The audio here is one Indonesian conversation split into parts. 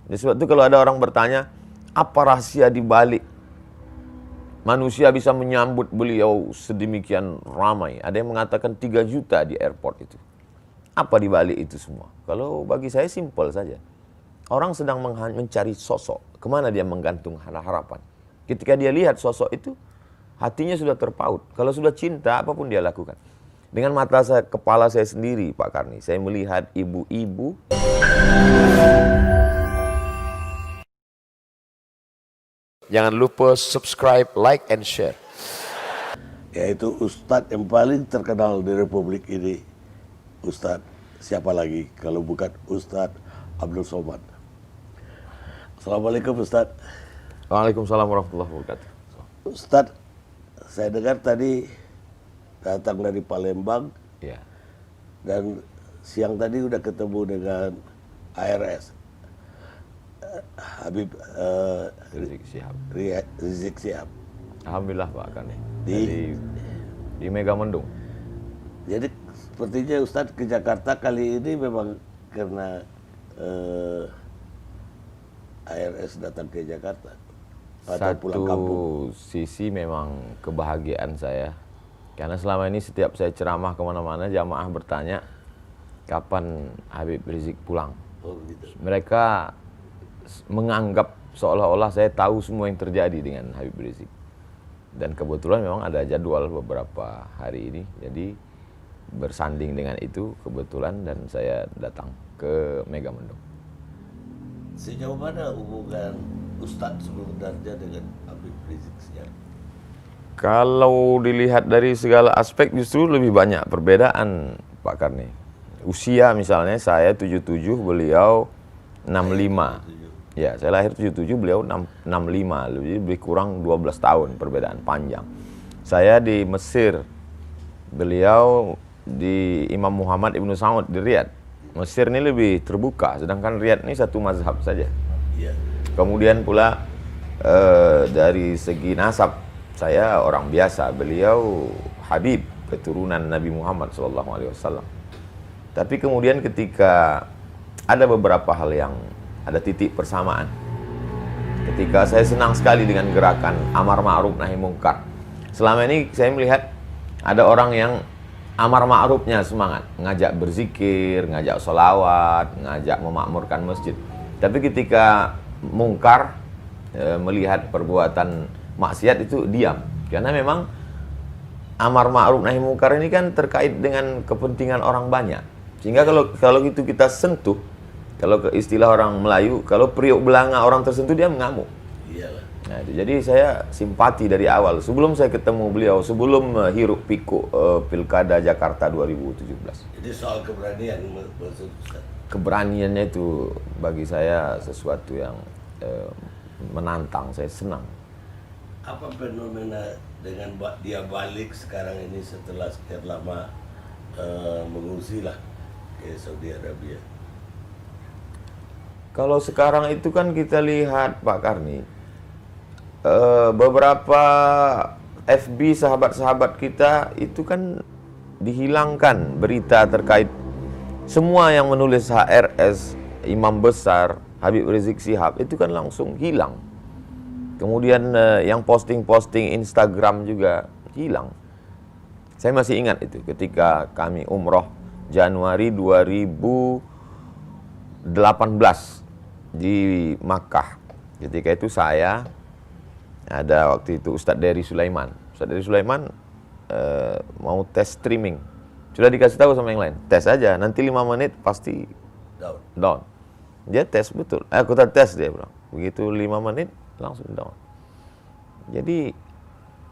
Jadi sebab itu kalau ada orang bertanya, apa rahasia di balik manusia bisa menyambut beliau sedemikian ramai? Ada yang mengatakan 3 juta di airport itu. Apa di balik itu semua? Kalau bagi saya simpel saja. Orang sedang mencari sosok. Kemana dia menggantung harapan? Ketika dia lihat sosok itu, hatinya sudah terpaut. Kalau sudah cinta, apapun dia lakukan. Dengan mata saya, kepala saya sendiri, Pak Karni, saya melihat ibu-ibu. Jangan lupa subscribe, like, and share. Yaitu Ustadz yang paling terkenal di Republik ini. Ustadz siapa lagi kalau bukan Ustadz Abdul Somad. Assalamualaikum Ustadz. Waalaikumsalam warahmatullahi wabarakatuh. Ustadz, saya dengar tadi datang dari Palembang. Ya. Dan siang tadi udah ketemu dengan ARS. Habib Rizik Syihab. Alhamdulillah Pak Karni. Di Megamendung. Jadi sepertinya Ustadz ke Jakarta kali ini memang karena ARS datang ke Jakarta atau pulang kampung. Sisi memang kebahagiaan saya, karena selama ini setiap saya ceramah kemana-mana, jamaah bertanya kapan Habib Rizik pulang. Oh, gitu. Mereka menganggap seolah-olah saya tahu semua yang terjadi dengan Habib Rizik. Dan kebetulan memang ada jadwal beberapa hari ini, jadi bersanding dengan itu kebetulan dan saya datang ke Megamendung. Sejauh mana hubungan Ustadz sebenarnya dengan Habib Rizik Syihab? Kalau dilihat dari segala aspek justru lebih banyak perbedaan Pak Karni. Usia misalnya saya 77, beliau 65. Ya, saya lahir 77, beliau 65, lebih kurang 12 tahun perbedaan panjang. Saya di Mesir, beliau di Imam Muhammad Ibn Saud di Riyadh. Mesir ini lebih terbuka, sedangkan Riyadh ini satu mazhab saja. Iya. Kemudian pula dari segi nasab, saya orang biasa, beliau Habib, keturunan Nabi Muhammad SAW. Tapi kemudian ketika ada beberapa hal yang ada titik persamaan. Ketika saya senang sekali dengan gerakan amar ma'ruf nahi mungkar. Selama ini saya melihat ada orang yang amar ma'rufnya semangat, ngajak berzikir, ngajak sholawat, ngajak memakmurkan masjid. Tapi ketika mungkar, melihat perbuatan maksiat itu diam. Karena memang amar ma'ruf nahi mungkar ini kan terkait dengan kepentingan orang banyak. Sehingga kalau itu kita sentuh, kalau ke istilah orang Melayu, kalau periuk belanga orang tersentuh dia mengamuk. Iyalah. Nah, jadi saya simpati dari awal. Sebelum saya ketemu beliau, sebelum hiruk pikuk Pilkada Jakarta 2017. Jadi soal keberanian maksud Ustaz. Keberaniannya itu bagi saya sesuatu yang menantang, saya senang. Apa fenomena dengan dia balik sekarang ini setelah sekian lama mengungsi lah ke Saudi Arabia? Kalau sekarang itu kan kita lihat Pak Karni, beberapa FB sahabat-sahabat kita itu kan dihilangkan berita terkait semua yang menulis HRS, Imam Besar, Habib Rizik Syihab itu kan langsung hilang. Kemudian yang posting-posting Instagram juga hilang. Saya masih ingat itu ketika kami umroh Januari 2018 di Makkah. Ketika itu saya ada waktu itu Ustadz Dery Sulaiman. Ustadz Dery Sulaiman mau tes streaming. Sudah dikasih tahu sama yang lain, tes aja, nanti 5 menit pasti down. Dia tes betul. Aku tes, dia bilang. Begitu 5 menit langsung down. Jadi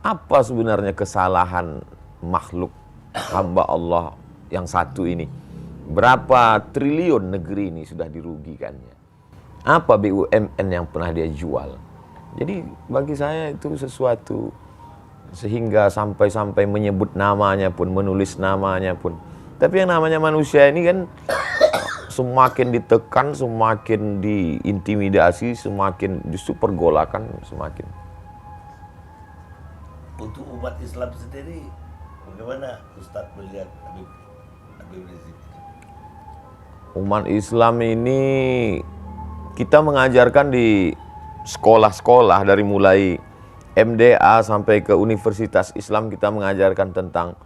apa sebenarnya kesalahan makhluk hamba Allah yang satu ini? Berapa triliun negeri ini sudah dirugikannya? Apa BUMN yang pernah dia jual? Jadi bagi saya itu sesuatu, sehingga sampai-sampai menyebut namanya pun, menulis namanya pun. Tapi yang namanya manusia ini kan semakin ditekan, semakin diintimidasi, semakin justru pergolakan semakin. Untuk umat Islam sendiri, bagaimana Ustadz melihat Habib Rizik? Umat Islam ini kita mengajarkan di sekolah-sekolah dari mulai MDA sampai ke Universitas Islam, kita mengajarkan tentang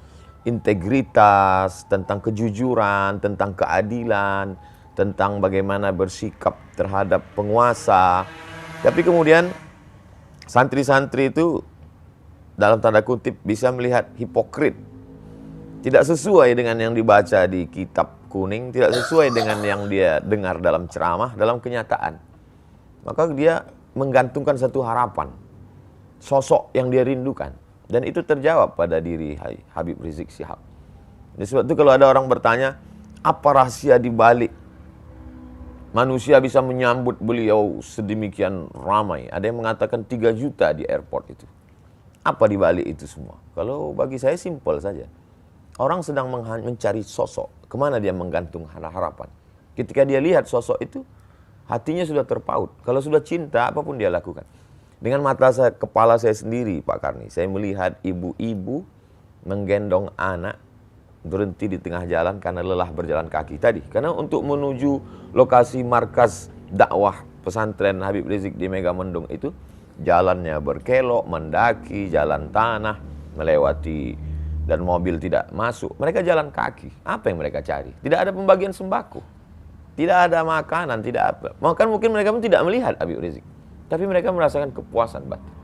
integritas, tentang kejujuran, tentang keadilan, tentang bagaimana bersikap terhadap penguasa. Tapi kemudian santri-santri itu dalam tanda kutip bisa melihat hipokrit. Tidak sesuai dengan yang dibaca di kitab kuning, tidak sesuai dengan yang dia dengar dalam ceramah, dalam kenyataan. Maka dia menggantungkan satu harapan, sosok yang dia rindukan. Dan itu terjawab pada diri Habib Rizik Syihab. Jadi sebab itu kalau ada orang bertanya, apa rahasia di balik manusia bisa menyambut beliau sedemikian ramai? Ada yang mengatakan 3 juta di airport itu. Apa di balik itu semua? Kalau bagi saya simpel saja. Orang sedang mencari sosok. Kemana dia menggantung harapan? Ketika dia lihat sosok itu, hatinya sudah terpaut. Kalau sudah cinta, apapun dia lakukan. Dengan mata kepala saya sendiri, Pak Karni, saya melihat ibu-ibu menggendong anak berhenti di tengah jalan karena lelah berjalan kaki tadi. Karena untuk menuju lokasi markas dakwah pesantren Habib Rizik di Megamendung itu, jalannya berkelok, mendaki, jalan tanah, melewati, dan mobil tidak masuk. Mereka jalan kaki. Apa yang mereka cari? Tidak ada pembagian sembako. Tidak ada makanan, tidak apa. Bahkan mungkin mereka pun tidak melihat Habib Rizik. Tapi mereka merasakan kepuasan batin.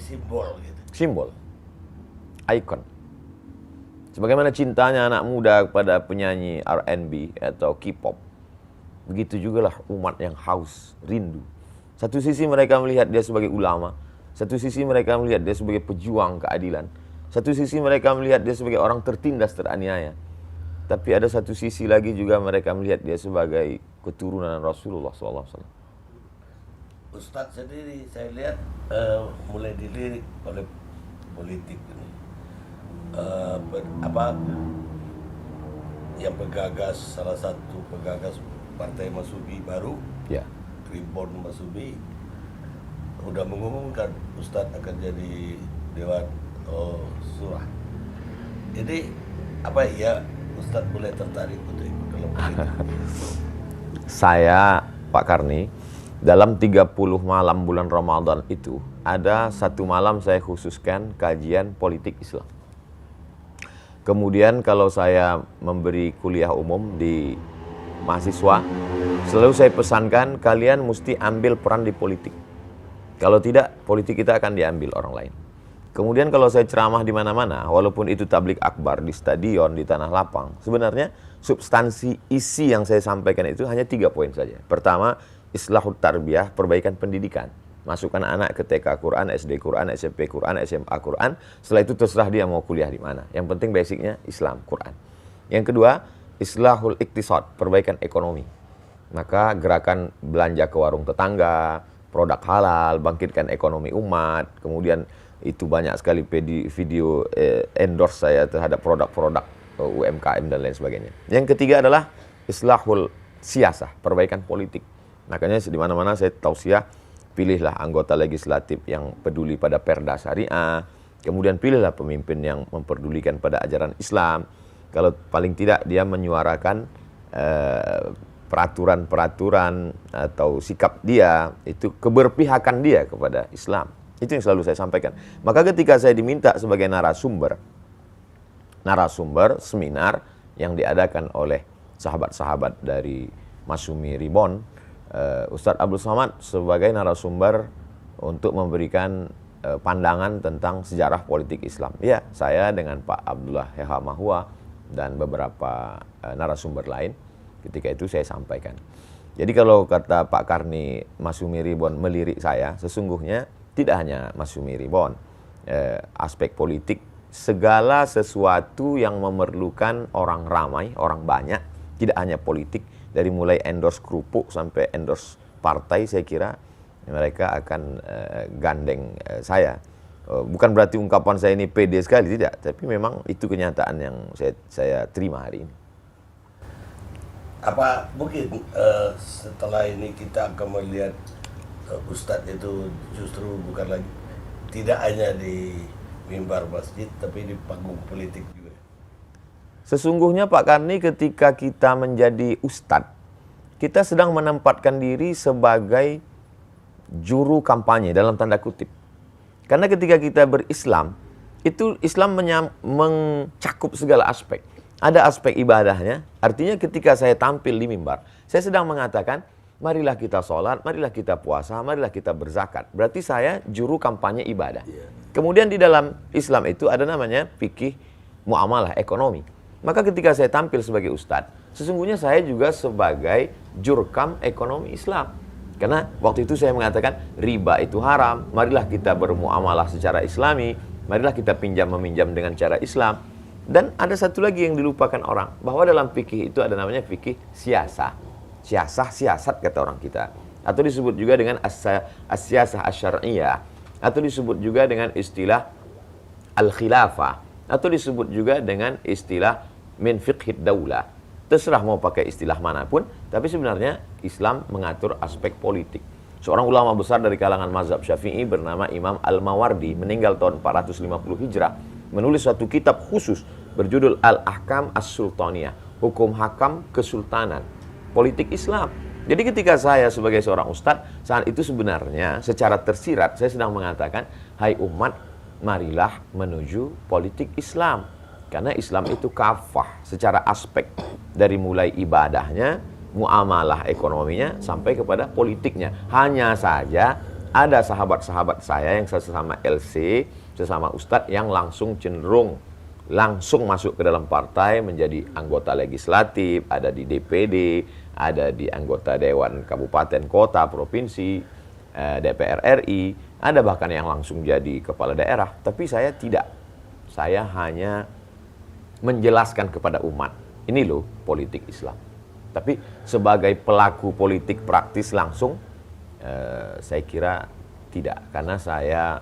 Simbol gitu. Simbol. Ikon. Sebagaimana cintanya anak muda kepada penyanyi R&B atau K-pop. Begitu juga lah umat yang haus, rindu. Satu sisi mereka melihat dia sebagai ulama, satu sisi mereka melihat dia sebagai pejuang keadilan, satu sisi mereka melihat dia sebagai orang tertindas, teraniaya. Tapi ada satu sisi lagi juga mereka melihat dia sebagai keturunan Rasulullah SAW. Ustadz sendiri saya lihat mulai dilirik oleh politik ini. Yang penggagas, salah satu penggagas Partai Masyumi baru, Ya. Reborn Masyumi, udah mengumumkan Ustadz akan jadi Dewan Surah. Jadi apa ya Ustadz mulai tertarik untuk ikut dalam politik? Saya, Pak Karni, dalam 30 malam bulan Ramadan itu, ada satu malam saya khususkan kajian politik Islam. Kemudian kalau saya memberi kuliah umum di mahasiswa, selalu saya pesankan kalian mesti ambil peran di politik. Kalau tidak, politik kita akan diambil orang lain. Kemudian kalau saya ceramah di mana-mana, walaupun itu tablik akbar di stadion, di tanah lapang, sebenarnya substansi isi yang saya sampaikan itu hanya 3 poin saja. Pertama, islahut tarbiyah, perbaikan pendidikan. Masukkan anak ke TK Quran, SD Quran, SMP Quran, SMA Quran. Setelah itu terserah dia mau kuliah di mana. Yang penting basicnya Islam, Quran. Yang kedua, islahul iktisad, perbaikan ekonomi. Maka gerakan belanja ke warung tetangga, produk halal, bangkitkan ekonomi umat. Kemudian itu banyak sekali video endorse saya terhadap produk-produk UMKM dan lain sebagainya. Yang ketiga adalah islahul siyasah, perbaikan politik. Makanya di mana-mana saya tausiah, pilihlah anggota legislatif yang peduli pada perda syariah, kemudian pilihlah pemimpin yang memperdulikan pada ajaran Islam. Kalau paling tidak dia menyuarakan peraturan-peraturan atau sikap dia, itu keberpihakan dia kepada Islam. Itu yang selalu saya sampaikan. Maka ketika saya diminta sebagai narasumber seminar yang diadakan oleh sahabat-sahabat dari Masyumi Reborn, Ustadz Abdul Somad sebagai narasumber untuk memberikan pandangan tentang sejarah politik Islam. Ya, saya dengan Pak Abdullah Heha Mahua dan beberapa narasumber lain ketika itu saya sampaikan. Jadi kalau kata Pak Karni Masyumi Reborn melirik saya, sesungguhnya tidak hanya Masyumi Reborn, aspek politik, segala sesuatu yang memerlukan orang ramai, orang banyak, tidak hanya politik, dari mulai endorse kerupuk sampai endorse partai, saya kira mereka akan gandeng saya. Bukan berarti ungkapan saya ini pede sekali, tidak. Tapi memang itu kenyataan yang saya terima hari ini. Apa mungkin setelah ini kita akan melihat Ustadz itu justru bukan lagi, tidak hanya di mimbar masjid, tapi di panggung politik juga. Sesungguhnya Pak Karni, ketika kita menjadi ustadz, kita sedang menempatkan diri sebagai juru kampanye dalam tanda kutip. Karena ketika kita berislam, itu Islam mencakup segala aspek. Ada aspek ibadahnya, artinya ketika saya tampil di mimbar, saya sedang mengatakan, marilah kita sholat, marilah kita puasa, marilah kita berzakat. Berarti saya juru kampanye ibadah. Kemudian di dalam Islam itu ada namanya fikih muamalah ekonomi. Maka ketika saya tampil sebagai ustadz, sesungguhnya saya juga sebagai jurkam ekonomi Islam. Karena waktu itu saya mengatakan riba itu haram, marilah kita bermuamalah secara islami, marilah kita pinjam meminjam dengan cara Islam. Dan ada satu lagi yang dilupakan orang, bahwa dalam fikih itu ada namanya fikih siasah. Siasat kata orang kita. Atau disebut juga dengan as-siyasah asy-syar'iyyah, atau disebut juga dengan istilah al-khilafah, atau disebut juga dengan istilah min fiqhid daulah. Terserah mau pakai istilah manapun, tapi sebenarnya Islam mengatur aspek politik. Seorang ulama besar dari kalangan mazhab Syafi'i bernama Imam Al-Mawardi, meninggal tahun 450 Hijrah, menulis suatu kitab khusus berjudul Al-Ahkam As-Sultaniyah, hukum hakam kesultanan, politik Islam. Jadi ketika saya sebagai seorang ustadz, saat itu sebenarnya secara tersirat saya sedang mengatakan, hai umat, marilah menuju politik Islam. Karena Islam itu kafah secara aspek, dari mulai ibadahnya, muamalah ekonominya, sampai kepada politiknya. Hanya saja ada sahabat-sahabat saya yang sesama LC, sesama ustadz yang langsung cenderung langsung masuk ke dalam partai, menjadi anggota legislatif, ada di DPD, ada di anggota Dewan Kabupaten, Kota, Provinsi, DPR RI, ada bahkan yang langsung jadi kepala daerah. Tapi saya tidak. Saya hanya menjelaskan kepada umat, ini loh politik Islam. Tapi sebagai pelaku politik praktis langsung, saya kira tidak. Karena saya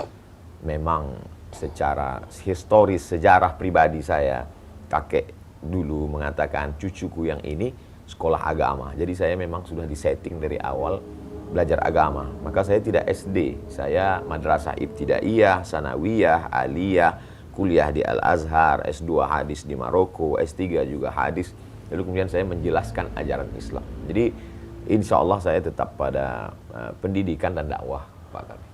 memang secara historis, sejarah pribadi saya, kakek dulu mengatakan cucuku yang ini sekolah agama. Jadi saya memang sudah disetting dari awal belajar agama. Maka saya tidak SD, saya madrasah ibtidaiyah, sanawiyah, aliyah, kuliah di Al-Azhar, S2 hadis di Maroko, S3 juga hadis. Lalu kemudian saya menjelaskan ajaran Islam. Jadi insya Allah saya tetap pada pendidikan dan dakwah, Pak Karni.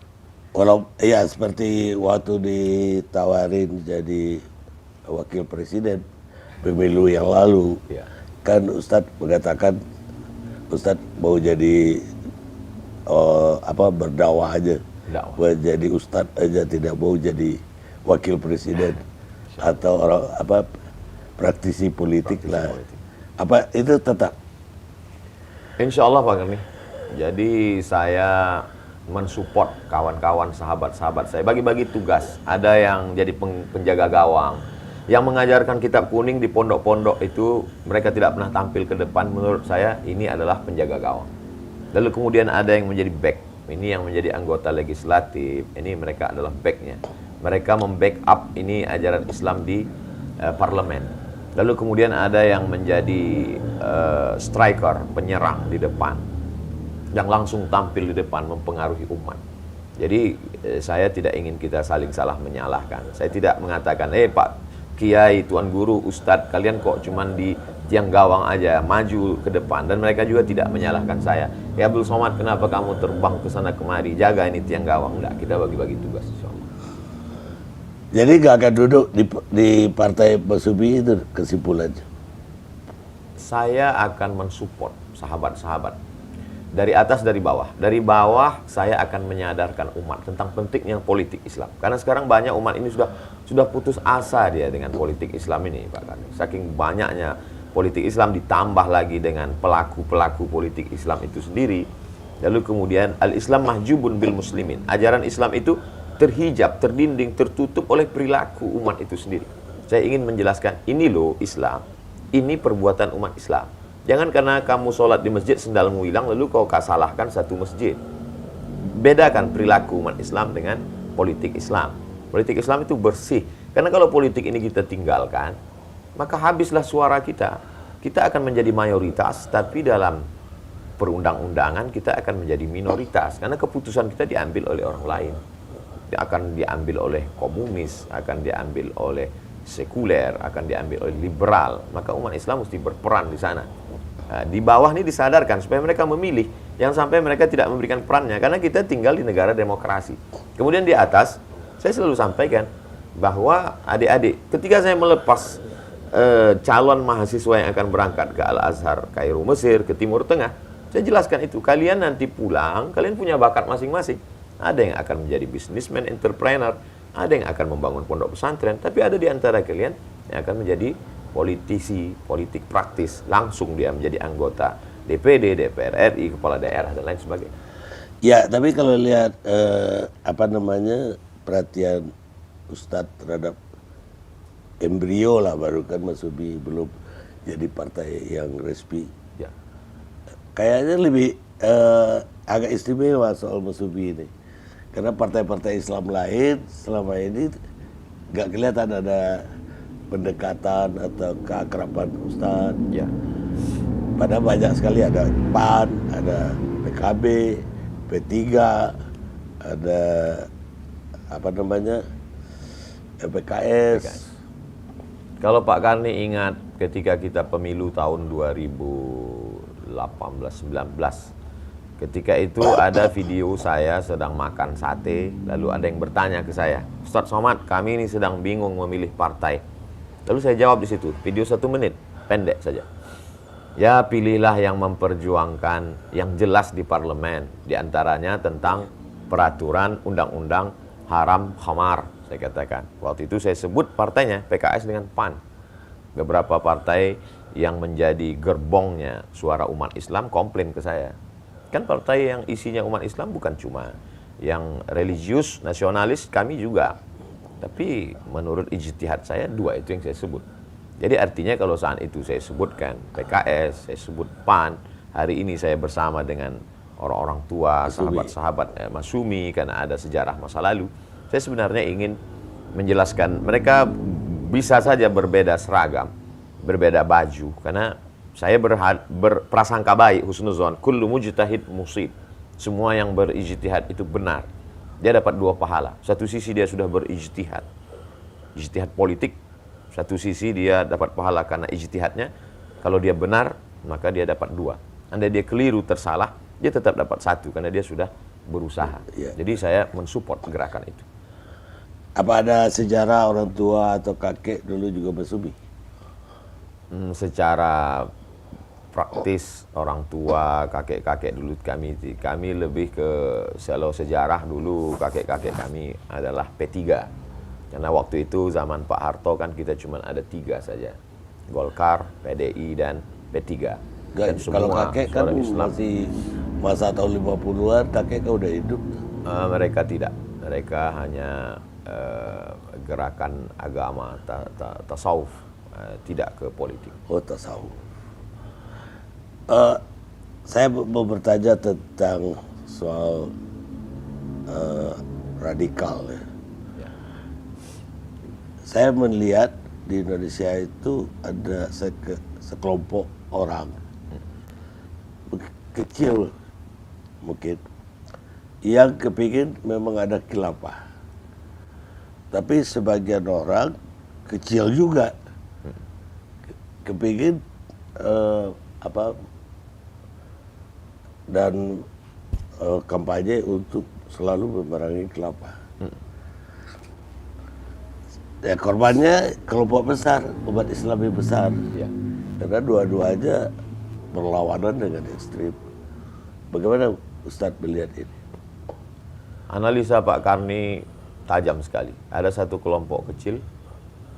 Kalau ya seperti waktu ditawarin jadi wakil presiden pemilu yang lalu, Ya. kan Ustadz mengatakan Ustadz mau jadi berdakwah aja, Dakwah. mau jadi Ustadz aja, tidak mau jadi wakil presiden atau orang praktisi politik lah. Politik. Apa itu tetap? Insya Allah Pak Karni. Jadi saya mensupport kawan-kawan, sahabat-sahabat saya, bagi-bagi tugas. Ada yang jadi penjaga gawang, yang mengajarkan kitab kuning di pondok-pondok itu mereka tidak pernah tampil ke depan. Menurut saya ini adalah penjaga gawang. Lalu kemudian ada yang menjadi back, ini yang menjadi anggota legislatif, ini mereka adalah backnya. Mereka membackup ini ajaran Islam di parlemen. Lalu kemudian ada yang menjadi striker, penyerang di depan, yang langsung tampil di depan mempengaruhi umat. Jadi saya tidak ingin kita saling salah menyalahkan. Saya tidak mengatakan, Pak Kiai, Tuan Guru, Ustadz, kalian kok cuman di tiang gawang aja, maju ke depan. Dan mereka juga tidak menyalahkan saya. Ya Abdul Somad, kenapa kamu terbang ke sana kemari, jaga ini tiang gawang? Enggak, kita bagi-bagi tugas insyaallah. Jadi nggak akan duduk di partai Pak Subi itu kesimpulannya? Saya akan mensupport sahabat-sahabat. Dari atas, dari bawah. Dari bawah saya akan menyadarkan umat tentang pentingnya politik Islam. Karena sekarang banyak umat ini sudah putus asa dia dengan politik Islam ini, Pak Karni. Saking banyaknya politik Islam ditambah lagi dengan pelaku-pelaku politik Islam itu sendiri. Lalu kemudian al-Islam mahjubun bil muslimin. Ajaran Islam itu terhijab, terdinding, tertutup oleh perilaku umat itu sendiri. Saya ingin menjelaskan, ini loh Islam, ini perbuatan umat Islam. Jangan karena kamu sholat di masjid sendalmu hilang lalu kau salahkan satu masjid. Bedakan perilaku umat Islam dengan politik Islam. Politik Islam itu bersih. Karena kalau politik ini kita tinggalkan, maka habislah suara kita. Kita akan menjadi mayoritas, tapi dalam perundang-undangan kita akan menjadi minoritas. Karena keputusan kita diambil oleh orang lain. Akan diambil oleh komunis, akan diambil oleh sekuler, akan diambil oleh liberal. Maka umat Islam mesti berperan di sana. Nah, di bawah ini disadarkan supaya mereka memilih, yang sampai mereka tidak memberikan perannya, karena kita tinggal di negara demokrasi. Kemudian di atas, saya selalu sampaikan bahwa adik-adik, ketika saya melepas calon mahasiswa yang akan berangkat ke Al-Azhar, Kairo, Mesir, ke Timur Tengah, saya jelaskan itu, kalian nanti pulang, kalian punya bakat masing-masing. Ada yang akan menjadi businessman, entrepreneur, ada yang akan membangun pondok pesantren, tapi ada di antara kalian yang akan menjadi politisi, politik praktis, langsung dia menjadi anggota DPD, DPR RI, kepala daerah dan lain sebagainya. Ya, tapi kalau lihat perhatian Ustadz terhadap embrio lah, baru kan Mas Ubi belum jadi partai yang resmi. Ya. Kayaknya lebih agak istimewa soal Mas Ubi ini, karena partai-partai Islam lain selama ini nggak kelihatan ada pendekatan atau keakraban Ustadz. Ya. Padahal banyak sekali, ada PAN, ada PKB, P3, ada PKS. Kalau Pak Karni ingat ketika kita pemilu tahun 2018-19, ketika itu ada video saya sedang makan sate, lalu ada yang bertanya ke saya, Ustadz Somad, kami ini sedang bingung memilih partai. Lalu saya jawab di situ, video 1 menit, pendek saja. Ya, pilihlah yang memperjuangkan yang jelas di parlemen, diantaranya tentang peraturan undang-undang haram khamar, saya katakan. Waktu itu saya sebut partainya PKS dengan PAN. Beberapa partai yang menjadi gerbongnya suara umat Islam komplain ke saya. Kan partai yang isinya umat Islam bukan cuma yang religius, nasionalis, kami juga. Tapi menurut ijtihad saya, 2 itu yang saya sebut. Jadi artinya kalau saat itu saya sebutkan PKS, saya sebut PAN, hari ini saya bersama dengan orang-orang tua, sahabat-sahabat Masumi, karena ada sejarah masa lalu. Saya sebenarnya ingin menjelaskan, mereka bisa saja berbeda seragam, berbeda baju, karena saya berprasangka baik, husnuzon, kullu mujtahid musib. Semua yang berijtihad itu benar. Dia dapat 2 pahala. Satu sisi dia sudah berijtihad, ijtihad politik. Satu sisi dia dapat pahala karena ijtihadnya. Kalau dia benar, maka dia dapat 2. Andai dia keliru, tersalah, dia tetap dapat 1 karena dia sudah berusaha. Ya. Jadi saya mensupport gerakan itu. Apa ada sejarah orang tua atau kakek dulu juga bersumi? Secara praktis orang tua, kakek-kakek dulu kami lebih ke kalau sejarah dulu kakek-kakek kami adalah P3. Karena waktu itu zaman Pak Harto kan kita cuma ada 3 saja. Golkar, PDI dan P3. Dan Kalau kakek kan masih masa tahun 50-an, kakek kan udah hidup. Mereka tidak. Mereka hanya gerakan agama, tasawuf, tidak ke politik. Oh, tasawuf. Saya mau bertanya tentang soal radikal. Ya. Saya melihat di Indonesia itu ada sekelompok orang kecil mungkin yang kepingin memang ada khilafah, tapi sebagian orang kecil juga kepingin dan kampanye untuk selalu memerangi khilafah. Ya, korbannya kelompok besar, umat Islami besar. Ya. Karena dua-duanya berlawanan dengan ekstrim. Bagaimana Ustadz melihat ini? Analisa Pak Karni tajam sekali. Ada satu kelompok kecil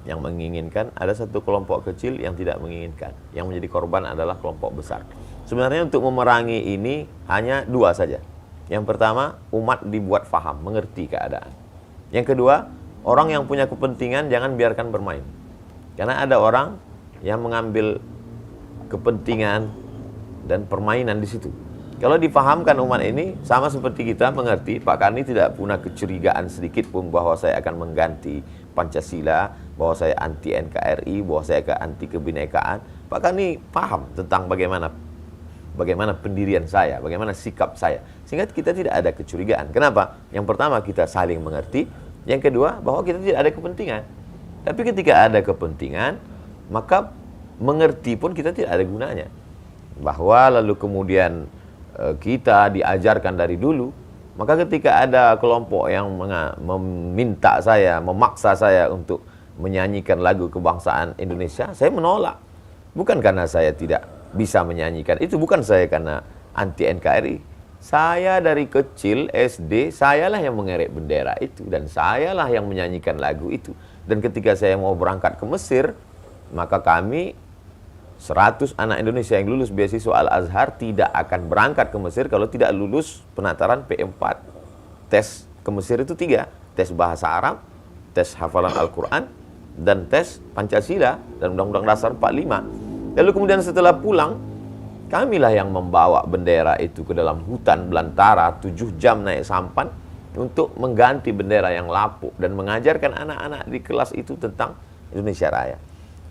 yang menginginkan, ada satu kelompok kecil yang tidak menginginkan. Yang menjadi korban adalah kelompok besar. Sebenarnya untuk memerangi ini hanya 2 saja. Yang pertama, umat dibuat faham, mengerti keadaan. Yang kedua, orang yang punya kepentingan jangan biarkan bermain. Karena ada orang yang mengambil kepentingan dan permainan di situ. Kalau dipahamkan umat ini, sama seperti kita mengerti, Pak Karni tidak punya kecurigaan sedikit pun bahwa saya akan mengganti Pancasila, bahwa saya anti NKRI, bahwa saya anti kebinekaan. Pak Karni paham tentang bagaimana pendirian saya, bagaimana sikap saya. Sehingga kita tidak ada kecurigaan. Kenapa? Yang pertama, kita saling mengerti. Yang kedua, bahwa kita tidak ada kepentingan. Tapi ketika ada kepentingan, maka mengerti pun kita tidak ada gunanya. bahwa lalu kemudian kita diajarkan dari dulu, maka ketika ada kelompok yang meminta saya, memaksa saya untuk menyanyikan lagu kebangsaan Indonesia, saya menolak. Bukan karena saya tidak bisa menyanyikan, itu bukan saya karena anti NKRI. Saya dari kecil SD, sayalah yang mengerek bendera itu, dan sayalah yang menyanyikan lagu itu. Dan ketika saya mau berangkat ke Mesir, maka kami 100 anak Indonesia yang lulus beasiswa Al-Azhar tidak akan berangkat ke Mesir kalau tidak lulus penataran P4. Tes ke Mesir itu 3, tes bahasa Arab, tes hafalan Al-Quran, dan tes Pancasila dan Undang-Undang Dasar 45. Lalu kemudian setelah pulang, kamilah yang membawa bendera itu ke dalam hutan belantara 7 jam naik sampan untuk mengganti bendera yang lapuk dan mengajarkan anak-anak di kelas itu tentang Indonesia Raya.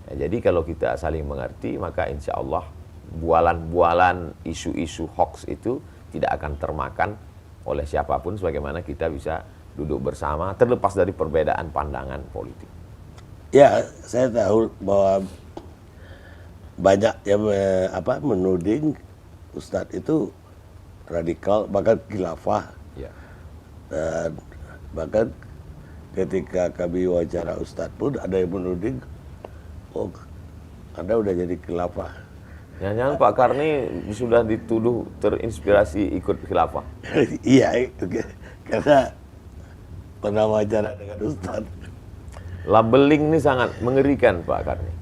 Ya, jadi kalau kita saling mengerti, maka insya Allah bualan-bualan isu-isu hoax itu tidak akan termakan oleh siapapun, sebagaimana kita bisa duduk bersama terlepas dari perbedaan pandangan politik. Ya, saya tahu bahwa banyak yang menuding Ustadz itu radikal, bahkan khilafah. Ya. Dan bahkan ketika kami wawancara Ustadz pun ada yang menuding, oh, Anda udah jadi khilafah. Jangan-jangan Pak Karni sudah dituduh terinspirasi ikut khilafah. Iya, karena pernah wawancara dengan Ustadz. Labeling ini sangat mengerikan Pak Karni.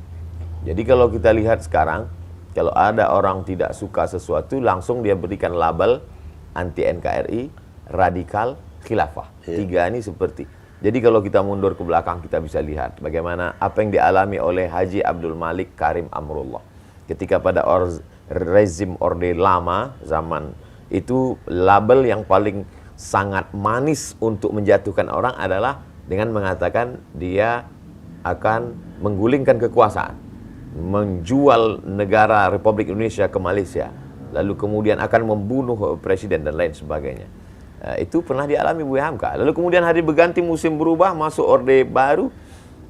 Jadi kalau kita lihat sekarang, kalau ada orang tidak suka sesuatu, langsung dia berikan label anti NKRI, radikal, khilafah. 3 ini seperti. Jadi kalau kita mundur ke belakang, kita bisa lihat bagaimana apa yang dialami oleh Haji Abdul Malik Karim Amrullah. Ketika pada rezim Orde Lama, zaman itu label yang paling sangat manis untuk menjatuhkan orang adalah dengan mengatakan dia akan menggulingkan kekuasaan, menjual negara Republik Indonesia ke Malaysia, lalu kemudian akan membunuh presiden dan lain sebagainya. Itu pernah dialami Buya Hamka. Lalu kemudian hari berganti, musim berubah, masuk Orde Baru,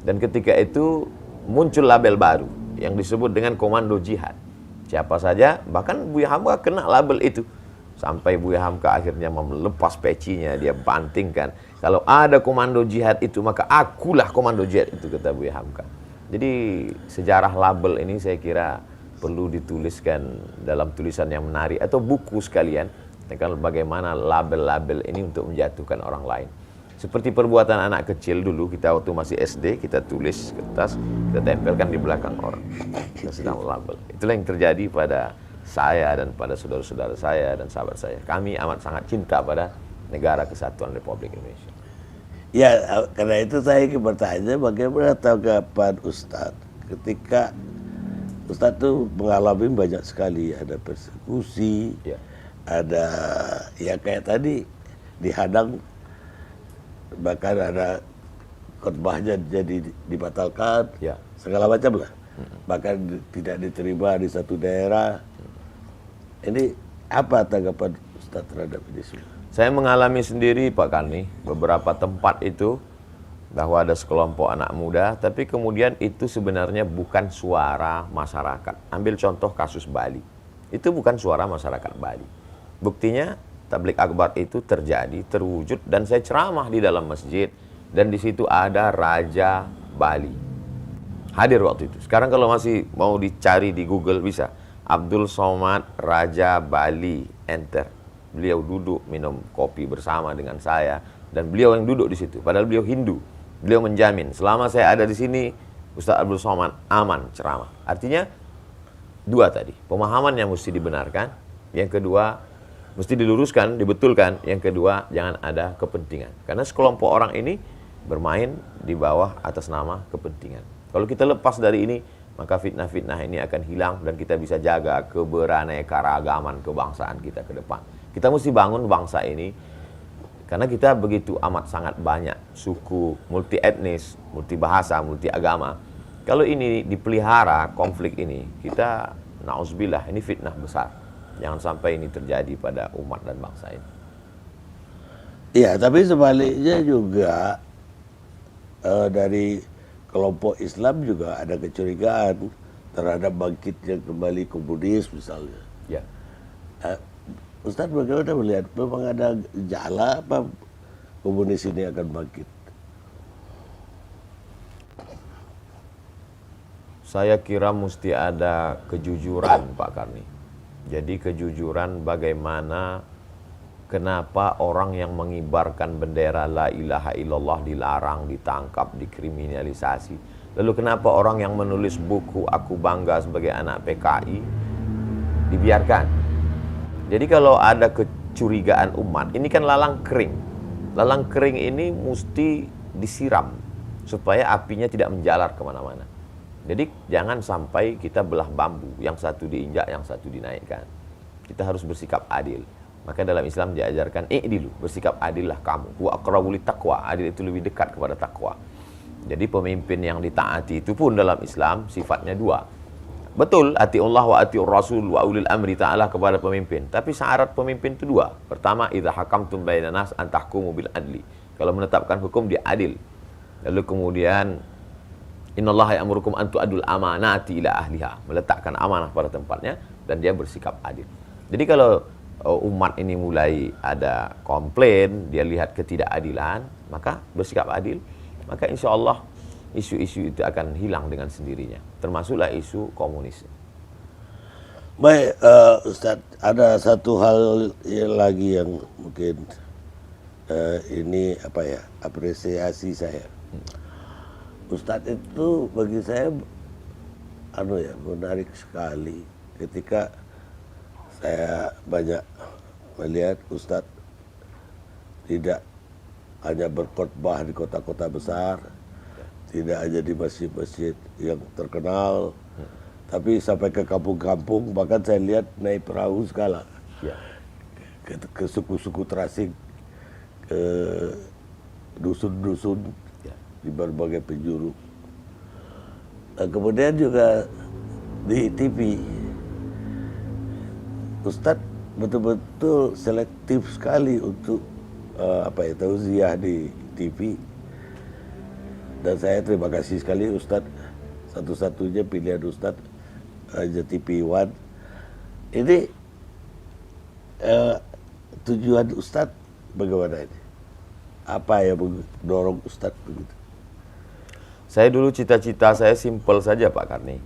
dan ketika itu muncul label baru yang disebut dengan Komando Jihad. Siapa saja, bahkan Buya Hamka kena label itu. Sampai Buya Hamka akhirnya melepas pecinya, dia bantingkan. Kalau ada komando jihad itu, maka akulah komando jihad itu, kata Buya Hamka. Jadi sejarah label ini saya kira perlu dituliskan dalam tulisan yang menarik atau buku sekalian, tentang bagaimana label-label ini untuk menjatuhkan orang lain. Seperti perbuatan anak kecil dulu, kita waktu masih SD, kita tulis kertas, kita tempelkan di belakang orang. Kita sedang label. Itulah yang terjadi pada saya dan pada saudara-saudara saya dan sahabat saya. Kami amat sangat cinta pada negara kesatuan Republik Indonesia. Ya, karena itu saya ingin bertanya bagaimana tanggapan Ustadz ketika Ustadz itu mengalami banyak sekali, ada persekusi, Ya. ada ya kayak tadi dihadang, bahkan ada khotbahnya jadi dibatalkan, Ya. segala macam lah, bahkan tidak diterima di satu daerah. Ini apa tanggapan Ustadz terhadap ini semua? Saya mengalami sendiri Pak Karni, beberapa tempat itu bahwa ada sekelompok anak muda, tapi kemudian itu sebenarnya bukan suara masyarakat. Ambil contoh kasus Bali, itu bukan suara masyarakat Bali. Buktinya tablik akbar itu terjadi, terwujud, dan saya ceramah di dalam masjid, dan di situ ada Raja Bali hadir waktu itu. Sekarang kalau masih mau dicari di Google bisa, Abdul Somad Raja Bali, enter. Beliau duduk minum kopi bersama dengan saya, dan beliau yang duduk di situ. Padahal beliau Hindu. Beliau menjamin selama saya ada di sini, Ustaz Abdul Somad aman ceramah. Artinya dua tadi, pemahaman yang mesti dibenarkan, yang kedua mesti diluruskan, dibetulkan, yang kedua jangan ada kepentingan. Karena sekelompok orang ini bermain di bawah atas nama kepentingan. Kalau kita lepas dari ini, maka fitnah-fitnah ini akan hilang dan kita bisa jaga keberaneka-ragaman kebangsaan kita ke depan. Kita mesti bangun bangsa ini karena kita begitu amat sangat banyak suku, multi etnis, multi bahasa, multi agama. Kalau ini dipelihara konflik ini, kita na'udzubillah, ini fitnah besar. Jangan sampai ini terjadi pada umat dan bangsa ini. Iya, tapi sebaliknya juga dari kelompok Islam juga ada kecurigaan terhadap bangkitnya kembali komunis misalnya. Ya. Ustadz bagaimana melihat, memang ada gejala apa komunis ini akan bangkit? Saya kira mesti ada kejujuran, Pak Karni. Jadi kejujuran bagaimana, kenapa orang yang mengibarkan bendera la ilaha illallah dilarang, ditangkap, dikriminalisasi. Lalu kenapa orang yang menulis buku Aku Bangga Sebagai Anak PKI dibiarkan? Jadi kalau ada kecurigaan umat, ini kan lalang kering. Lalang kering ini mesti disiram supaya apinya tidak menjalar kemana-mana. Jadi jangan sampai kita belah bambu, yang satu diinjak, yang satu dinaikkan. Kita harus bersikap adil. Maka dalam Islam diajarkan i'dilu, bersikap adillah kamu. Wa aqrabu littaqwa, adil itu lebih dekat kepada takwa. Jadi pemimpin yang ditaati itu pun dalam Islam sifatnya dua. Betul, atiullah wa atiur rasul wa ulil amri ta'ala kepada pemimpin. Tapi syarat pemimpin itu dua. Pertama, idza hakamtum bainan nas an tahkumu bil adli. Kalau menetapkan hukum dia adil. Lalu kemudian innallaha ya'murukum an tu'adul amanati ila ahliha, meletakkan amanah pada tempatnya dan dia bersikap adil. Jadi kalau umat ini mulai ada komplain, dia lihat ketidakadilan, maka bersikap adil, maka insya Allah isu-isu itu akan hilang dengan sendirinya, termasuklah isu komunis. Baik, Ustadz, ada satu hal lagi yang mungkin ini apa ya, apresiasi saya. Ustadz itu bagi saya menarik sekali ketika saya banyak melihat Ustadz tidak hanya berkhotbah di kota-kota besar, tidak hanya di masjid-masjid yang terkenal, tapi sampai ke kampung-kampung, bahkan saya lihat naik perahu segala, Ya. ke suku-suku terasing, ke dusun-dusun Ya. di berbagai penjuru. Nah, kemudian juga di TV, Ustadz betul-betul selektif sekali untuk tausiah di TV. Dan saya terima kasih sekali Ustadz, satu-satunya pilihan Ustadz Raja TV One. Ini tujuan Ustadz bagaimana ini? Apa yang mendorong Ustadz begitu? Saya dulu cita-cita saya simpel saja Pak Karni.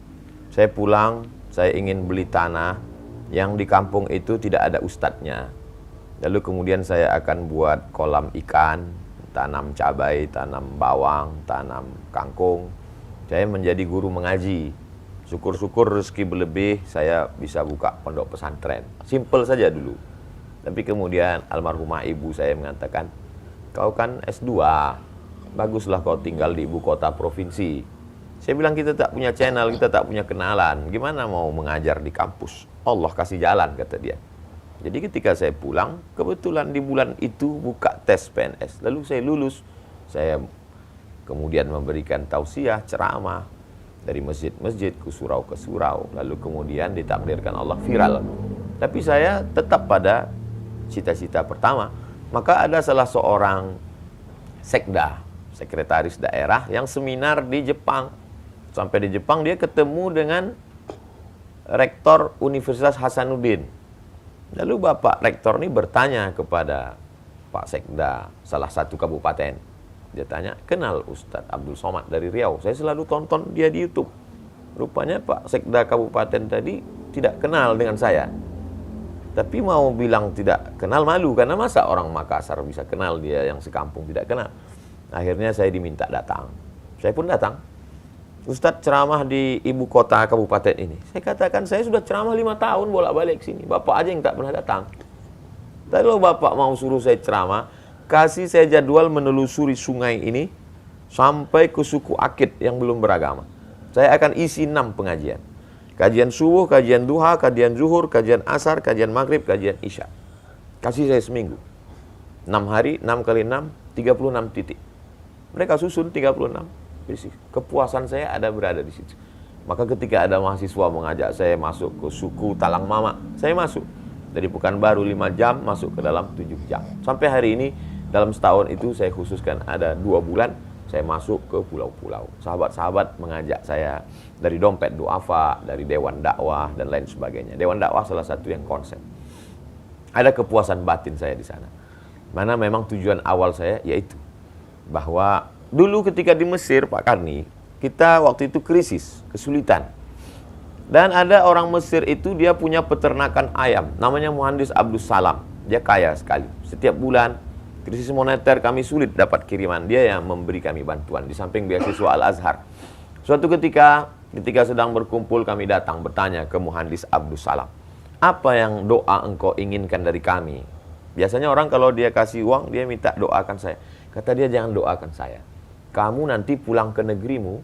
Saya pulang, saya ingin beli tanah yang di kampung itu tidak ada ustadznya. Lalu kemudian saya akan buat kolam ikan, tanam cabai, tanam bawang, tanam kangkung. Saya menjadi guru mengaji. Syukur-syukur rezeki berlebih, saya bisa buka pondok pesantren. Simpel saja dulu. Tapi kemudian almarhumah ibu saya mengatakan, kau kan S2, baguslah kau tinggal di ibu kota provinsi. Saya bilang kita tak punya channel, kita tak punya kenalan. Gimana mau mengajar di kampus? Allah kasih jalan, kata dia. Jadi ketika saya pulang, kebetulan di bulan itu buka tes PNS. Lalu saya lulus. Saya kemudian memberikan tausiah, ceramah dari masjid-masjid ke surau. Lalu kemudian ditakdirkan Allah viral. Tapi saya tetap pada cita-cita pertama. Maka ada salah seorang sekda, sekretaris daerah yang seminar di Jepang. Sampai di Jepang dia ketemu dengan rektor Universitas Hasanuddin. Lalu Bapak Rektor ini bertanya kepada Pak Sekda salah satu kabupaten. Dia tanya, kenal Ustadz Abdul Somad dari Riau? Saya selalu tonton dia di YouTube. Rupanya Pak Sekda kabupaten tadi tidak kenal dengan saya. Tapi mau bilang tidak kenal malu, karena masa orang Makassar bisa kenal, dia yang sekampung tidak kenal. Akhirnya saya diminta datang. Saya pun datang. Ustadz ceramah di ibu kota kabupaten ini. Saya katakan, saya sudah ceramah 5 tahun bolak-balik sini. Bapak aja yang tak pernah datang. Tapi kalau Bapak mau suruh saya ceramah, kasih saya jadwal menelusuri sungai ini sampai ke suku Akit yang belum beragama. Saya akan isi 6 pengajian. Kajian subuh, kajian duha, kajian zuhur, kajian asar, kajian maghrib, kajian isya. Kasih saya seminggu. 6 hari, 6 kali 6, 36 titik. Mereka susun 36. Kepuasan saya ada berada di situ. Maka ketika ada mahasiswa mengajak saya masuk ke suku Talang Mama, saya masuk. Dari Pekanbaru 5 jam, masuk ke dalam 7 jam. Sampai hari ini, dalam setahun itu saya khususkan ada 2 bulan, Saya masuk ke pulau-pulau. Sahabat-sahabat mengajak saya dari Dompet Duafa, dari Dewan Dakwah, dan lain sebagainya. Dewan Dakwah salah satu yang konsep. Ada kepuasan batin saya di sana. Mana memang tujuan awal saya yaitu bahwa dulu ketika di Mesir, Pak Karni, kita waktu itu krisis, kesulitan. Dan ada orang Mesir itu dia punya peternakan ayam, namanya Muhandis Abdus Salam. Dia kaya sekali. Setiap bulan krisis moneter kami sulit dapat kiriman. Dia yang memberi kami bantuan di samping beasiswa Al-Azhar. Suatu ketika sedang berkumpul kami datang bertanya ke Muhandis Abdus Salam, apa yang doa engkau inginkan dari kami? Biasanya orang kalau dia kasih uang dia minta doakan saya. Kata dia, jangan doakan saya. Kamu nanti pulang ke negerimu,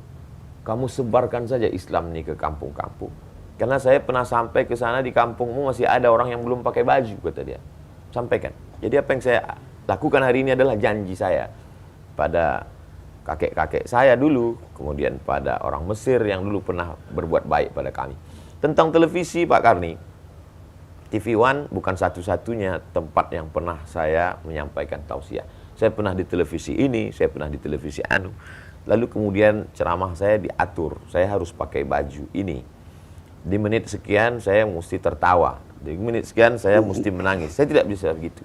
kamu sebarkan saja Islam ini ke kampung-kampung. Karena saya pernah sampai ke sana, di kampungmu masih ada orang yang belum pakai baju, kata dia. Sampaikan. Jadi apa yang saya lakukan hari ini adalah janji saya pada kakek-kakek saya dulu, kemudian pada orang Mesir yang dulu pernah berbuat baik pada kami. Tentang televisi, Pak Karni, TV One bukan satu-satunya tempat yang pernah saya menyampaikan tausiah. Saya pernah di televisi ini, saya pernah di televisi anu. Lalu kemudian ceramah saya diatur, saya harus pakai baju ini. Di menit sekian saya mesti tertawa, di menit sekian saya mesti menangis. Saya tidak bisa begitu.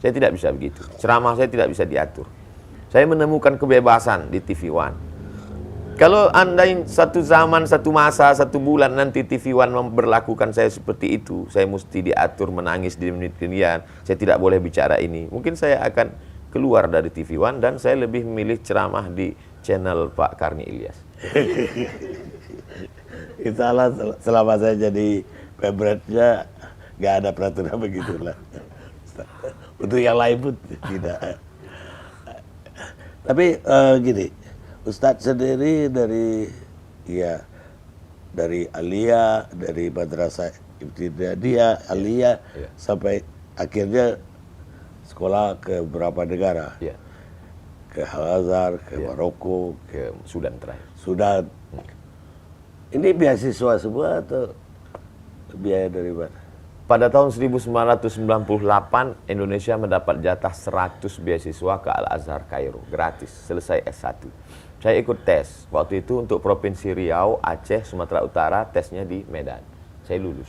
Saya tidak bisa begitu. Ceramah saya tidak bisa diatur. Saya menemukan kebebasan di TV One. Kalau andai satu zaman, satu masa, satu bulan nanti TV One memperlakukan saya seperti itu, saya mesti diatur menangis di menit kemudian, saya tidak boleh bicara ini. Mungkin saya akan keluar dari TV One dan saya lebih memilih ceramah di channel Pak Karni Ilyas. Itulah selama saya jadi pemretnya nggak ada peraturan begitulah. Untuk yang lain pun tidak. Tapi gini, Ustadz sendiri dari Aliyah, dari Madrasah Ibtidaiyah, Aliyah, sampai akhirnya sekolah ke beberapa negara. Ya. Ke Al-Azhar, ke Maroko, Ke Sudan terakhir. Sudan. Ini beasiswa semua atau biaya dari mana? Pada tahun 1998, Indonesia mendapat jatah 100 beasiswa ke Al-Azhar Kairo, gratis, selesai S1. Saya ikut tes, waktu itu untuk Provinsi Riau, Aceh, Sumatera Utara, tesnya di Medan. Saya lulus.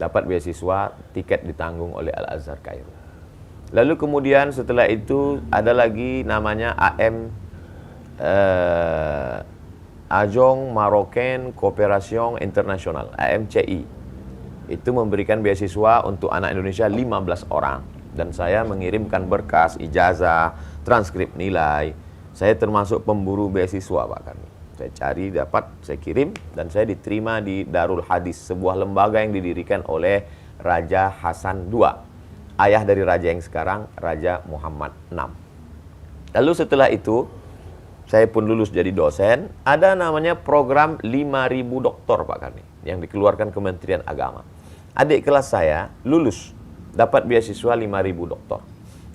Dapat beasiswa, tiket ditanggung oleh Al-Azhar Kairo. Lalu kemudian setelah itu ada lagi namanya Agence Marocaine Coopération Internationale, AMCI. Itu memberikan beasiswa untuk anak Indonesia 15 orang. Dan saya mengirimkan berkas, ijazah, transkrip nilai. Saya termasuk pemburu beasiswa, Pak Karni. Saya cari, dapat, saya kirim, dan saya diterima di Darul Hadis, sebuah lembaga yang didirikan oleh Raja Hasan II. Ayah dari raja yang sekarang, Raja Muhammad VI. Lalu setelah itu, saya pun lulus jadi dosen. Ada namanya program 5.000 doktor, Pak Karni, yang dikeluarkan Kementerian Agama. Adik kelas saya lulus, dapat beasiswa 5.000 doktor.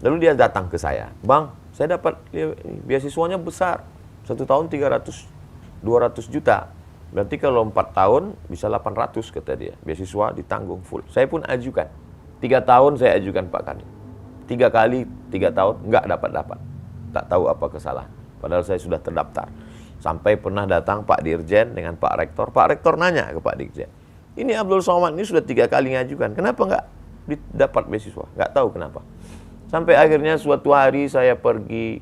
Lalu dia datang ke saya, Bang, saya dapat beasiswanya besar, 1 tahun 200 juta. Berarti kalau 4 tahun bisa 800, kata dia. Beasiswa ditanggung full. Saya pun ajukan. 3 tahun saya ajukan, Pak Karni. 3 kali 3 tahun nggak dapat. Tak tahu apa kesalahan. Padahal saya sudah terdaftar. Sampai pernah datang Pak Dirjen dengan Pak Rektor. Pak Rektor nanya ke Pak Dirjen, ini Abdul Somad ini sudah 3 kali ngajukan, kenapa nggak dapat beasiswa? Nggak tahu kenapa. Sampai akhirnya suatu hari saya pergi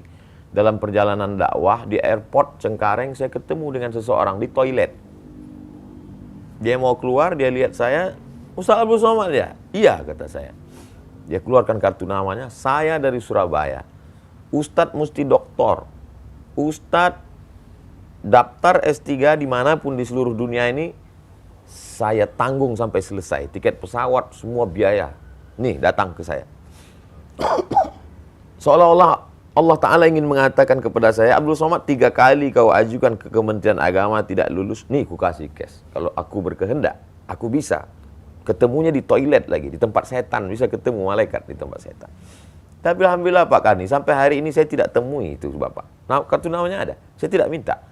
dalam perjalanan dakwah di airport Cengkareng, saya ketemu dengan seseorang di toilet. Dia mau keluar, dia lihat saya, Ustaz Abdul Somad ya? Iya, kata saya. Dia keluarkan kartu namanya, saya dari Surabaya. Ustadz mesti doktor. Ustadz daftar S3 dimanapun di seluruh dunia ini, saya tanggung sampai selesai. Tiket pesawat, semua biaya. Nih, datang ke saya. Seolah-olah Allah Ta'ala ingin mengatakan kepada saya, Abdul Somad 3 kali kau ajukan ke Kementerian Agama tidak lulus. Nih, ku kasih cash. Kalau aku berkehendak, aku bisa. Ketemunya di toilet lagi, di tempat setan. Bisa ketemu malaikat di tempat setan. Tapi alhamdulillah Pak Karni, sampai hari ini saya tidak temui itu Bapak. Nah, kartu namanya ada. Saya tidak minta.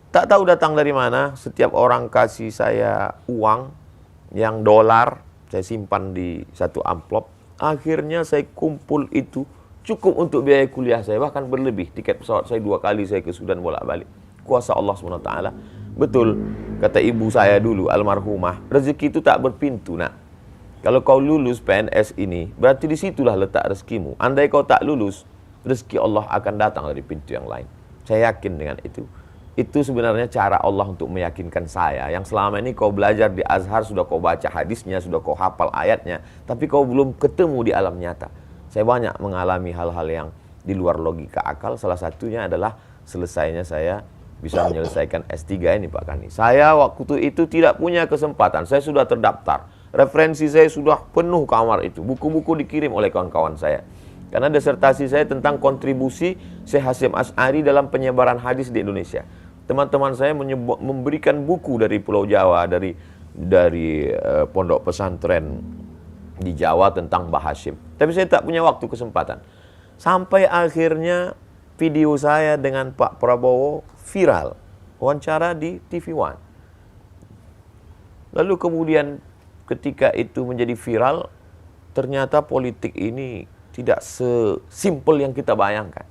Tak tahu datang dari mana, setiap orang kasih saya uang yang dolar, saya simpan di satu amplop. Akhirnya saya kumpul itu cukup untuk biaya kuliah saya, bahkan berlebih. Tiket pesawat saya 2 kali saya ke Sudan bolak-balik. Kuasa Allah SWT. Betul, kata ibu saya dulu, almarhumah, rezeki itu tak berpintu, nak. Kalau kau lulus PNS ini, berarti disitulah letak rezekimu. Andai kau tak lulus, rezeki Allah akan datang dari pintu yang lain. Saya yakin dengan itu. Itu sebenarnya cara Allah untuk meyakinkan saya. Yang selama ini kau belajar di Azhar, sudah kau baca hadisnya, sudah kau hafal ayatnya, tapi kau belum ketemu di alam nyata. Saya banyak mengalami hal-hal yang di luar logika akal. Salah satunya adalah selesainya saya bisa menyelesaikan S3 ini, Pak Kani. Saya waktu itu tidak punya kesempatan. Saya sudah terdaftar. Referensi saya sudah penuh kamar itu. Buku-buku dikirim oleh kawan-kawan saya. Karena disertasi saya tentang kontribusi Syekh Hasyim Asy'ari dalam penyebaran hadis di Indonesia. Teman-teman saya memberikan buku dari Pulau Jawa, dari pondok pesantren di Jawa tentang Mbah Hasyim. Tapi saya tak punya waktu, kesempatan. Sampai akhirnya video saya dengan Pak Prabowo viral. Wawancara di TV One. Lalu kemudian ketika itu menjadi viral, ternyata politik ini tidak sesimpel yang kita bayangkan.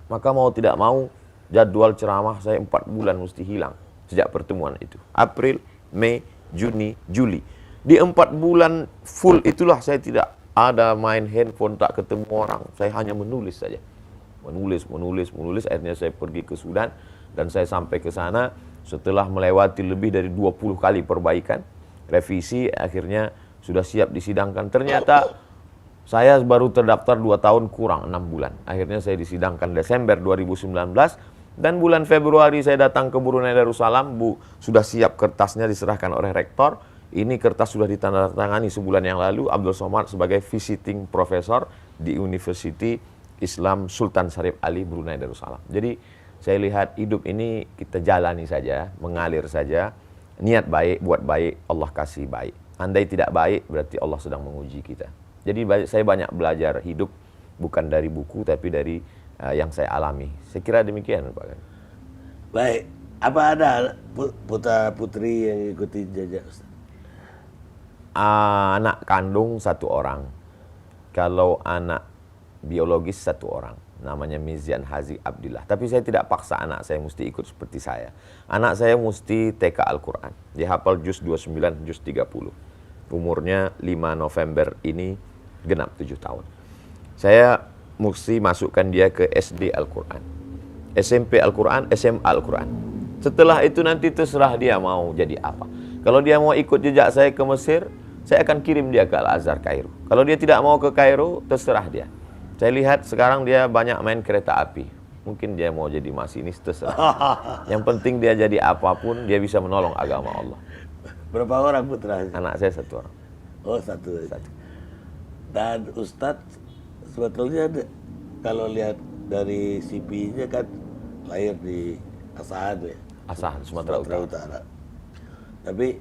Maka mau tidak mau, jadwal ceramah saya 4 bulan mesti hilang sejak pertemuan itu. April, Mei, Juni, Juli. Di 4 bulan full itulah saya tidak ada main handphone, tak ketemu orang. Saya hanya menulis saja. Menulis. Akhirnya saya pergi ke Sudan dan saya sampai ke sana setelah melewati lebih dari 20 kali perbaikan, revisi, akhirnya sudah siap disidangkan. Ternyata saya baru terdaftar 2 tahun kurang 6 bulan. Akhirnya saya disidangkan Desember 2019 dan bulan Februari saya datang ke Brunei Darussalam. Sudah siap kertasnya diserahkan oleh rektor. Ini kertas sudah ditandatangani sebulan yang lalu. Abdul Somad sebagai visiting professor di University Islam Sultan Syarif Ali Brunei Darussalam. Jadi saya lihat hidup ini kita jalani saja, mengalir saja. Niat baik, buat baik, Allah kasih baik. Andai tidak baik, berarti Allah sedang menguji kita. Jadi saya banyak belajar hidup, bukan dari buku, tapi dari yang saya alami. Saya kira demikian, Pak. Baik, apa ada putra-putri yang ikuti jejak Ustaz? Anak kandung 1 orang. Kalau anak biologis 1 orang. Namanya Mizian Hazi Abdillah. Tapi saya tidak paksa anak saya mesti ikut seperti saya. Anak saya mesti TK Al-Quran. Dia hafal juz 29, juz 30. Umurnya 5 November ini genap 7 tahun. Saya mesti masukkan dia ke SD Al-Quran, SMP Al-Quran, SMA Al-Quran. Setelah itu nanti terserah dia mau jadi apa. Kalau dia mau ikut jejak saya ke Mesir, saya akan kirim dia ke Al-Azhar Kairo. Kalau dia tidak mau ke Kairo, terserah dia. Saya lihat sekarang dia banyak main kereta api. Mungkin dia mau jadi masinis, terserah. Yang penting dia jadi apapun, dia bisa menolong agama Allah. Berapa orang putra? Anak saya 1 orang. Oh, 1. Dan Ustadz sebetulnya kalau lihat dari CV-nya kan lahir di Asahan ya. Asahan, Sumatera Utara. Tapi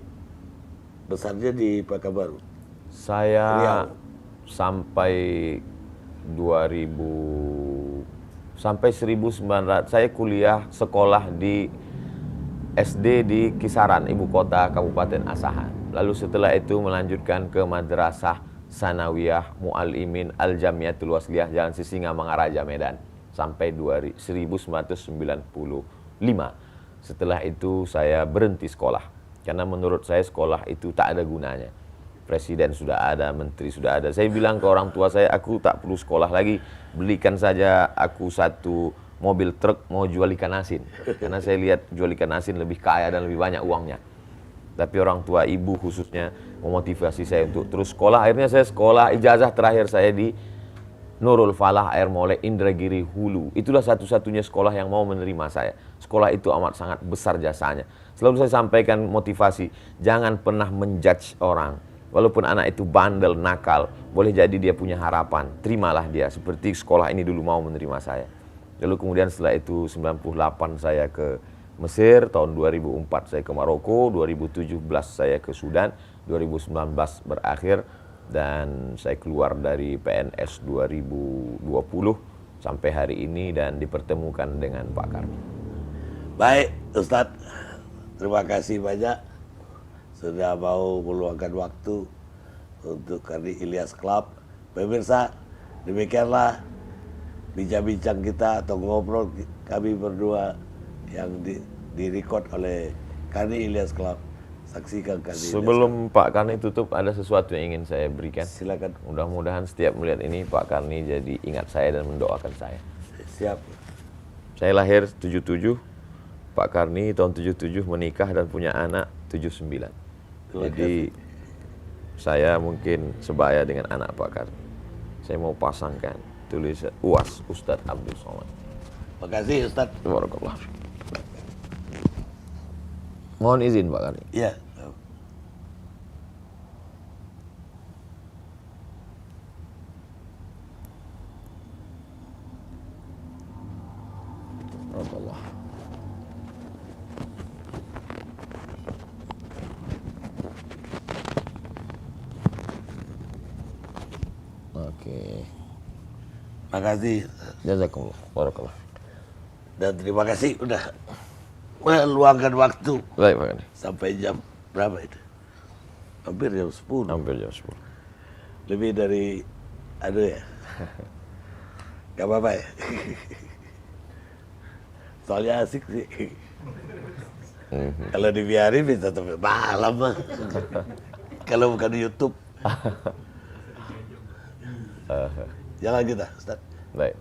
besarnya di Pekanbaru. Saya Riau. sampai 1900 saya kuliah sekolah di SD di Kisaran, ibu kota Kabupaten Asahan. Lalu setelah itu melanjutkan ke Madrasah Sanawiyah Muallimin Al-Jamiatul Wasliyah Jalan Sisinga Mangaraja Medan sampai 1995. Setelah itu saya berhenti sekolah karena menurut saya sekolah itu tak ada gunanya. Presiden sudah ada, menteri sudah ada. Saya bilang ke orang tua saya, aku tak perlu sekolah lagi, belikan saja aku 1 mobil truk mau jual ikan asin. Karena saya lihat jual ikan asin lebih kaya dan lebih banyak uangnya. Tapi orang tua, ibu khususnya, memotivasi saya untuk terus sekolah. Akhirnya saya sekolah, ijazah terakhir saya di Nurul Falah Air Molek Indragiri Hulu. Itulah satu-satunya sekolah yang mau menerima saya. Sekolah itu amat sangat besar jasanya. Selalu saya sampaikan motivasi, jangan pernah menjudge orang. Walaupun anak itu bandel, nakal, boleh jadi dia punya harapan. Terimalah dia, seperti sekolah ini dulu mau menerima saya. Lalu kemudian setelah itu 98 saya ke Mesir, tahun 2004 saya ke Maroko, 2017 saya ke Sudan, 2019 berakhir, dan saya keluar dari PNS 2020 sampai hari ini dan dipertemukan dengan Pak Karni. Baik, Ustadz, terima kasih banyak sudah mau meluangkan waktu untuk Karni Ilyas Club. Pemirsa, demikianlah bincang-bincang kita atau ngobrol kami berdua yang di-record oleh Karni Ilyas Club. Saksikan Karni Ilyas Club. Sebelum Pak Karni tutup, ada sesuatu yang ingin saya berikan. Silakan. Mudah-mudahan setiap melihat ini Pak Karni jadi ingat saya dan mendoakan saya. Siap. Saya lahir 77, Pak Karni tahun 77 menikah dan punya anak 79. Jadi saya mungkin sebaya dengan anak Pak Karni. Saya mau pasangkan tulisan UAS Ustadz Abdul Somad. Makasih Ustadz. Barakallah. Mohon izin Pak Karni. Iya. Barakallah. Oke. Makasih. Jazakumullah. Barakallah. Dan terima kasih udah meluangkan waktu Baik Pak Karni. sampai jam berapa itu? Hampir jam 10. Hampir jam 10. Lebih dari aduh ya. Gak apa-apa ya. Soalnya asik sih. Kalau dibiarin bisa sampai malam mah. Kalau bukan di YouTube. Jalan kita, Ustaz. Baik.